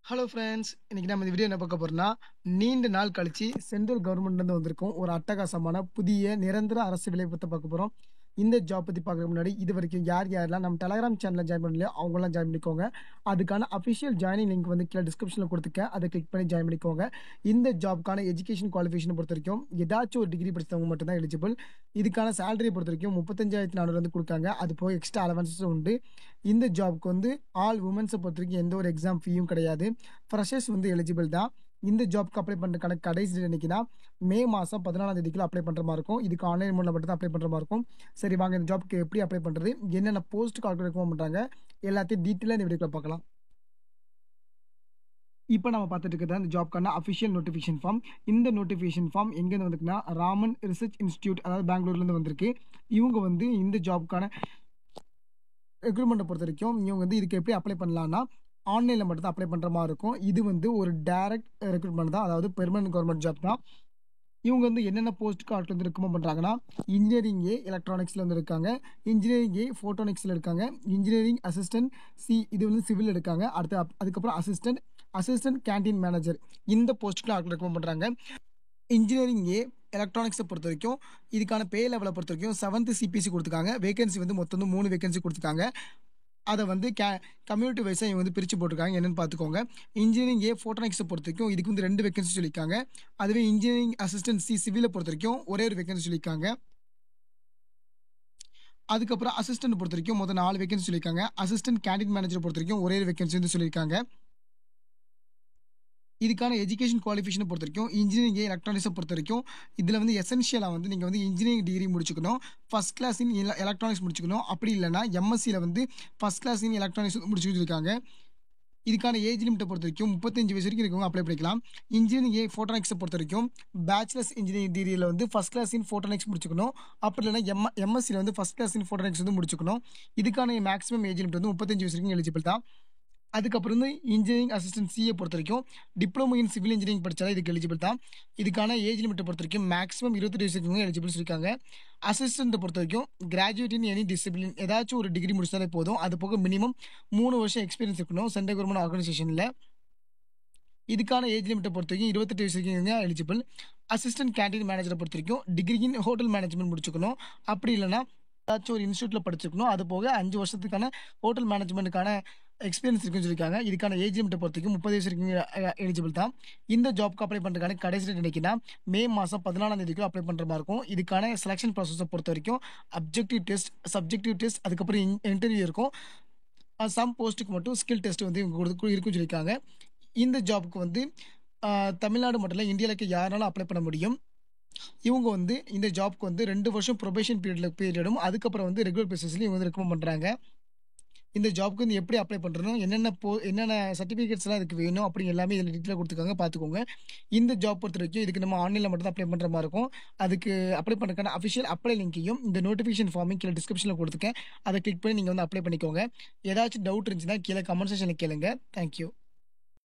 Hello friends, இன்னைக்கு நம்ம இந்த வீடியோ என்ன பார்க்க போறோம்னா, நீண்ட நாள் கழிச்சு சென்ட்ரல் கவர்மெண்ட்லேருந்து வந்திருக்கும் ஒரு அட்டகாசமான புதிய நிரந்தர அரசு வேலை பற்றி பார்க்க போகிறோம். இந்த ஜாப் பற்றி பார்க்கறதுக்கு முன்னாடி இது வரைக்கும் யார் யாரெல்லாம் நம்ம டெலகிராம் சேனலில் ஜாயின் பண்ணலையோ அவங்களாம் ஜாயின் பண்ணிக்கோங்க. அதுக்கான அஃபிஷியல் ஜாயினிங் லிங்க் வந்து கீழே டிஸ்கிரிப்ஷனில் கொடுத்துருக்கேன். அதை கிளிக் பண்ணி ஜாயின் பண்ணிக்கோங்க. இந்த ஜாப்க்கான எஜுகேஷன் குவாலிஃபிகேஷனை பொறுத்த வரைக்கும் ஏதாச்சும் ஒரு டிகிரி படித்தவங்க மட்டும்தான் எலிஜிபிள். இதுக்கான சேலரியை பொறுத்த வரைக்கும் 35,400 வந்து கொடுக்காங்க. அது போக எக்ஸ்ட்ரா அலவன்ஸும் உண்டு. இந்த ஜாப்க்கு வந்து ஆல் உமன்ஸை பொறுத்த வரைக்கும் எந்த ஒரு எக்ஸாம் ஃபீயும் கிடையாது. ஃப்ரெஷர்ஸ் வந்து எலிஜிபிள் தான். இந்த ஜாப்க்கு அப்ளை பண்ணுறதுக்கான கடைசி டேட் என்னைக்குன்னா மே மாதம் 14ஆம் தேதிக்குள்ள அப்ளை பண்ணுற மாதிரி இருக்கும். இதுக்கு ஆன்லைன் மூலம் மட்டும் தான் அப்ளை பண்ணுற மாதிரி இருக்கும். சரி வாங்க, இந்த ஜாப்க்கு எப்படி அப்ளை பண்ணுறது, என்னென்ன போஸ்ட் கால்குலேட் ரெக்கமெண்ட் பண்ணுறாங்க, எல்லாத்தையும் டீட்டெயிலாக இந்த வீடியோக்குள்ள பார்க்கலாம். இப்போ நம்ம பார்த்துட்டு இருக்கிறது இந்த ஜாப்க்கான அஃபிஷியல் நோட்டிஃபிகேஷன் ஃபார்ம். இந்த நோட்டிஃபிகேஷன் ஃபார்ம் எங்கேருந்து வந்துருக்குன்னா ராமன் ரிசர்ச் இன்ஸ்டியூட், அதாவது பெங்களூர்லேருந்து வந்திருக்கு. இவங்க வந்து இந்த ஜாப்க்கான ரெக்ரூட்மெண்ட்டை பொறுத்த வரைக்கும் இவங்க வந்து இதுக்கு எப்படி அப்ளை பண்ணலான்னா ஆன்லைனில் மட்டும் தான் அப்ளை பண்ணுற மாதிரி இருக்கும். இது வந்து ஒரு டைரக்ட் ரெக்ரூட்மெண்ட் தான், அதாவது பெர்மனன்ட் கவர்மெண்ட் ஜாப் தான். இவங்க வந்து என்னென்ன போஸ்ட் கார்ட் வந்து ரெக்கமெண்ட் பண்ணுறாங்கன்னா இன்ஜினியரிங் ஏ எலக்ட்ரானிக்ஸில் வந்து இருக்காங்க, இன்ஜினியரிங் ஏ ஃபோட்டோனிக்ஸில் இருக்காங்க, இன்ஜினியரிங் அசிஸ்டன்ட் சி இது வந்து சிவில் இருக்காங்க. அதுக்கப்புறம் அசிஸ்டன்ட் கேண்டீன் மேனேஜர் இந்த போஸ்ட்டுக்கு ஆட்கள் ரெக்கமெண்ட் பண்ணுறாங்க. இன்ஜினியரிங் ஏ எலக்ட்ரானிக்ஸை பொறுத்த வரைக்கும் இதுக்கான பே லெவலை பொறுத்த வரைக்கும் 7th CPC கொடுத்துருக்காங்க. வேகன்சி வந்து மொத்தம் வந்து 3 வேகன்சி கொடுத்துருக்காங்க. அதை வந்து கம்யூனிட்டி வைஸாக இவங்க வந்து பிரித்து போட்டிருக்காங்க. என்னென்னு பார்த்துக்கோங்க. இன்ஜினியரிங் ஏ ஃபோட்டோனிக்ஸை பொறுத்த வரைக்கும் இதுக்கு வந்து 2 வேகன்சி சொல்லியிருக்காங்க. அதுவே இன்ஜினியரிங் அசிஸ்டன்ட் சி சிவிலை பொறுத்த வரைக்கும் ஒரே ஒரு வேகன்சி சொல்லியிருக்காங்க. அதுக்கப்புறம் அசிஸ்டன்ட் பொறுத்த வரைக்கும் மொத்தம் 4 வேகன்சி சொல்லியிருக்காங்க. அசிஸ்டன்ட் கேண்டீன் மேனேஜரை பொறுத்த வரைக்கும் ஒரே ஒரு வேகன்சி வந்து சொல்லியிருக்காங்க. இதுக்கான எஜுகேஷன் குவாலிஃபிகேஷனை பொறுத்த வரைக்கும் இன்ஜினியரிங் ஏ எலக்ட்ரானிக்ஸை பொறுத்த வரைக்கும் இதில் வந்து எசென்ஷியலாக வந்து நீங்கள் வந்து இன்ஜினியரிங் டிகிரி முடிச்சுக்கணும், ஃபஸ்ட் கிளாஸ் இன் எலக்ட்ரானிக்ஸ் முடிச்சுக்கணும். அப்படி இல்லைனா எம்எஸ்சியில் வந்து ஃபஸ்ட் கிளாஸ் இன் எலக்ட்ரானிக்ஸ் முடிச்சு வச்சுருக்காங்க. இதுக்கான ஏஜ் லிமிட்டை பொறுத்த வரைக்கும் 35 வயசு வரைக்கும் இருக்கவங்க அப்ளை பண்ணிக்கலாம். இன்ஜினியரிங் ஏ ஃபோட்டோனிக்ஸை பொறுத்த வரைக்கும் பேச்சுலர்ஸ் இன்ஜினியரிங் டிகிரியில் வந்து ஃபஸ்ட் கிளாஸ் இன் ஃபோட்டோனிக்ஸ் முடிச்சுக்கணும். அப்படி இல்லைனா எம்எஸ்சியில் வந்து ஃபஸ்ட் கிளாஸ் இன் ஃபோட்டோனிக்ஸ் வந்து முடிச்சுக்கணும். இதுக்கான மேக்ஸிமம் ஏஜ் லிமிட் வந்து 35 வயசு வரைக்கும் எலிஜிபிள் தான். அதுக்கப்புறம் வந்து இன்ஜினியரிங் அசிஸ்டன்ட் சிஏ பொறுத்த வரைக்கும் டிப்ளமோ இன் சிவில் இன்ஜினியரிங் படித்தாலும் இதுக்கு எலிஜிபிள் தான். இதுக்கான ஏஜ் லிமிட்டை பொறுத்த வரைக்கும் மேக்ஸிமம் 22 வயசு வரைக்கும் எலிஜிபிள்ஸ் இருக்காங்க. அசிஸ்டண்ட்டை பொறுத்த வரைக்கும் கிராஜுவேட் இன் எனி டிசிப்ளின் ஏதாச்சும் ஒரு டிகிரி முடிச்சாலே போதும். அது போக மினிமம் 3 வருஷம் எக்ஸ்பீரியன்ஸ் இருக்கணும் சென்ட்ரல் கவர்மெண்ட் ஆர்கனைசேஷனில். இதுக்கான ஏஜ் லிமிட்டை பொறுத்த வரைக்கும் 28 வயசு வரைக்கும் எலிஜிபிள். அசிஸ்டன்ட் கேண்டீன் மேனேஜரை பொறுத்த வரைக்கும் டிகிரி இன் ஹோட்டல் மேனேஜ்மெண்ட் முடிச்சுக்கணும். அப்படி இல்லைனா ஏதாச்சும் ஒரு இன்ஸ்டியூட்டில் படிச்சிருக்கணும். அது போக 5 வருஷத்துக்கான ஹோட்டல் மேனேஜ்மெண்ட்டுக்கான எக்ஸ்பீரியன்ஸ் இருக்குன்னு சொல்லியிருக்காங்க. இதுக்கான ஏஜ் லிமிட்டை பொறுத்த வரைக்கும் 30 வயசு வரைக்கும் எலிஜிபிள் தான். இந்த ஜாப்க்கு அப்ளை பண்ணுறதுக்கான கடைசி டேட் என்னைக்குன்னா மே மாதம் 14ஆம் தேதிக்கு அப்ளை பண்ணுற மாதிரி இருக்கும். இதுக்கான செலெக்ஷன் ப்ராசஸை பொறுத்த வரைக்கும் அப்ஜெக்டிவ் டெஸ்ட், சப்ஜெக்டிவ் டெஸ்ட், அதுக்கப்புறம் இன்டர்வியூ இருக்கும். சம் போஸ்ட்டுக்கு மட்டும் ஸ்கில் டெஸ்ட் வந்து இவங்க இருக்குன்னு சொல்லியிருக்காங்க. இந்த ஜாப்க்கு வந்து தமிழ்நாடு மட்டும் இல்லை, இந்தியாவில் இருக்க யாராலும் அப்ளை பண்ண முடியும். இவங்க வந்து இந்த ஜாப்க்கு வந்து 2 வருஷம் ப்ரொபேஷன் பீரியடும் அதுக்கப்புறம் வந்து ரெகுலர் பேசிஸ்லையும் இவங்க வந்து ரெக்கமெண்ட் பண்ணுறாங்க. இந்த ஜாப்க்கு வந்து எப்படி அப்ளை பண்ணுறணும், என்னென்ன சர்டிஃபிகேட்ஸ்லாம் இதுக்கு வேணும் அப்படி எல்லாமே இதில் டீட்டெயிலாக கொடுத்துருக்காங்க, பார்த்துக்கோங்க. இந்த ஜாப் பொறுத்த வரைக்கும் இதுக்கு நம்ம ஆன்லைனில் மட்டும் தான் அப்ளை பண்ணுற மாதிரி இருக்கும். அதுக்கு அப்ளை பண்ணுறதுக்கான அஃபிஷியல் அப்ளை லிங்கையும் இந்த நோட்டிஃபிகேஷன் ஃபார்மையும் கீழே டிஸ்கிரிப்ஷனில் கொடுத்துருக்கேன். அதை கிளிக் பண்ணி நீங்கள் வந்து அப்ளை பண்ணிக்கோங்க. ஏதாச்சும் டவுட் இருந்துச்சுன்னா கீழே கமெண்ட் செக்ஷனில் கேளுங்க. தேங்க்யூ.